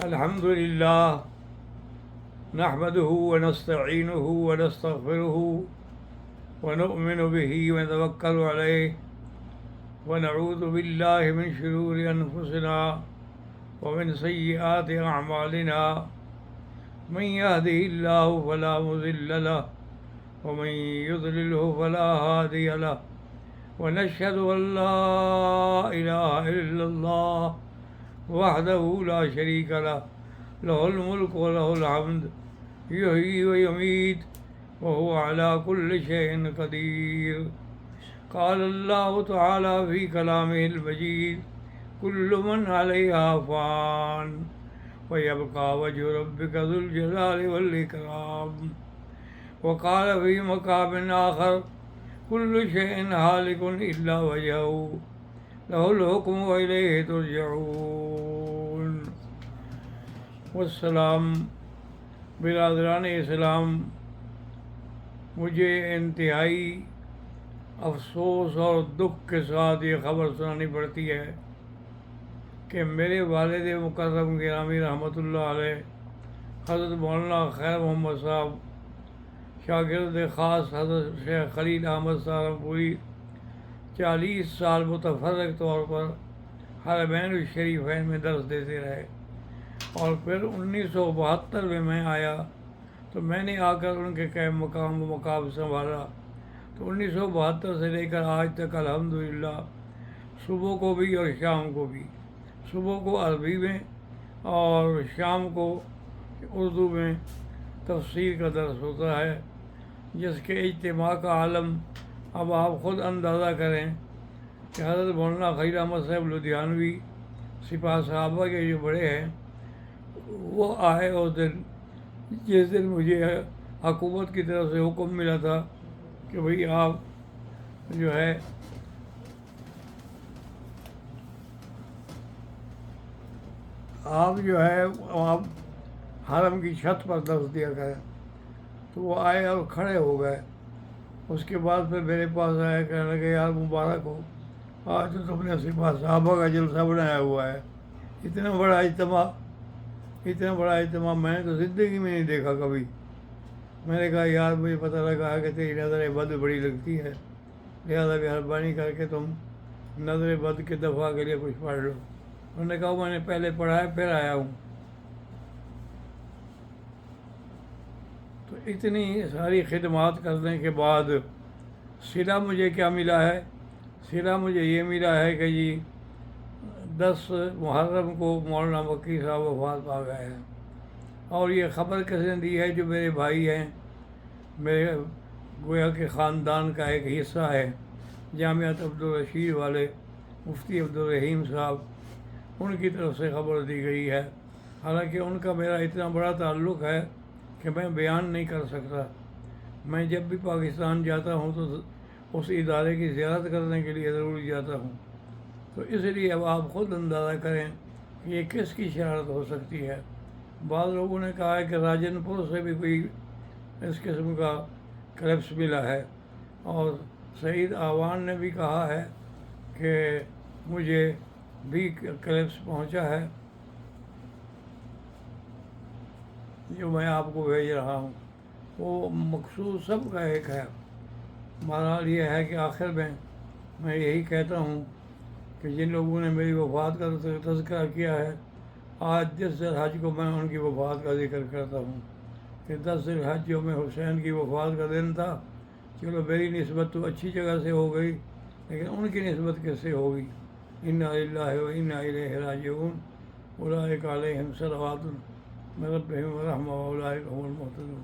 الحمد لله نحمده ونستعينه ونستغفره ونؤمن به ونتوكل عليه ونعوذ بالله من شرور أنفسنا ومن سيئات أعمالنا من يهده الله فلا مضل له ومن يضلله فلا هادي له ونشهد أن لا إله إلا الله وحده لا شريك له له الملك وله الحمد يحيي ويميت وهو على كل شيء قدير. قال الله تعالى في كلامه المجيد: كل من عليها فان ويبقى وجه ربك ذو الجلال والإكرام. وقال في مقام آخر: كل شيء هالك إلا وجهه له الحكم وإليه ترجعون. والسلام. برادران اسلام، مجھے انتہائی افسوس اور دکھ کے ساتھ یہ خبر سنانی پڑتی ہے کہ میرے والد مکرم گرامی رحمۃ اللہ علیہ حضرت مولانا خیر محمد صاحب شاگرد خاص حضرت شیخ خلیل احمد سہارنپوری 40 سال متفرق طور پر حرمین الشریفین میں درس دیتے رہے، اور پھر 1972 میں آیا تو میں نے آ کر ان کے قائم مقام و مقام سنبھالا. تو 1972 سے لے کر آج تک الحمدللہ صبح کو بھی اور شام کو بھی، صبح کو عربی میں اور شام کو اردو میں تفسیر کا درس ہوتا ہے، جس کے اجتماع کا عالم اب آپ خود اندازہ کریں کہ حضرت مولانا خلیل احمد صاحب لدھیانوی سپاہ صحابہ کے جو بڑے ہیں وہ آئے اس دن، جس دن مجھے حکومت کی طرف سے حکم ملا تھا کہ بھئی آپ جو ہے آپ حرم کی چھت پر درس دیا کریں. تو وہ آئے اور کھڑے ہو گئے. اس کے بعد پھر میرے پاس آیا، کہنے لگے یار مبارک ہو، آج تو تم نے سپاہ صحابہ کا جلسہ بنایا ہوا ہے. اتنا بڑا اجتماع میں نے تو زندگی میں نہیں دیکھا کبھی. میں نے کہا یار مجھے پتہ لگا ہے کہ تیری نظر بد بڑی لگتی ہے، لہٰذا مہربانی کر کے تم نظر بد کے دفاع کے لیے کچھ پڑھ لو. انہوں نے کہا میں نے پہلے پڑھا ہے پھر آیا ہوں. تو اتنی ساری خدمات کرنے کے بعد صلہ مجھے کیا ملا ہے؟ صلہ مجھے یہ ملا ہے کہ جی 10 محرم کو مولانا مکی صاحب وفات پا گئے ہیں. اور یہ خبر کس نے دی ہے؟ جو میرے بھائی ہیں، میرے گویا کے خاندان کا ایک حصہ ہے، جامعۃ عبدالرشید والے مفتی عبدالرحیم صاحب، ان کی طرف سے خبر دی گئی ہے. حالانکہ ان کا میرا اتنا بڑا تعلق ہے کہ میں بیان نہیں کر سکتا. میں جب بھی پاکستان جاتا ہوں تو اس ادارے کی زیارت کرنے کے لیے ضرور جاتا ہوں. تو اس لیے اب آپ خود اندازہ کریں کہ یہ کس کی شرارت ہو سکتی ہے. بعض لوگوں نے کہا ہے کہ راجن پور سے بھی کوئی اس قسم کا کلپس ملا ہے، اور سعید آوان نے بھی کہا ہے کہ مجھے بھی کلپس پہنچا ہے جو میں آپ کو بھیج رہا ہوں. وہ مقصود سب کا ایک ہے. بہرحال یہ ہے کہ آخر میں یہی کہتا ہوں کہ جن لوگوں نے میری وفات کا تذکرہ کیا ہے، آج 10 ذی الحج کو میں ان کی وفات کا ذکر کرتا ہوں کہ 10 ذی الحج جو میں حسین کی وفات کا دن تھا. چلو میری نسبت تو اچھی جگہ سے ہو گئی، لیکن ان کی نسبت کس سے ہوگی؟ انا للہ و انا الیہ راجعون. اولئک علیہم صلوات من ربہم ورحمۃ واولئک هم المہتدون.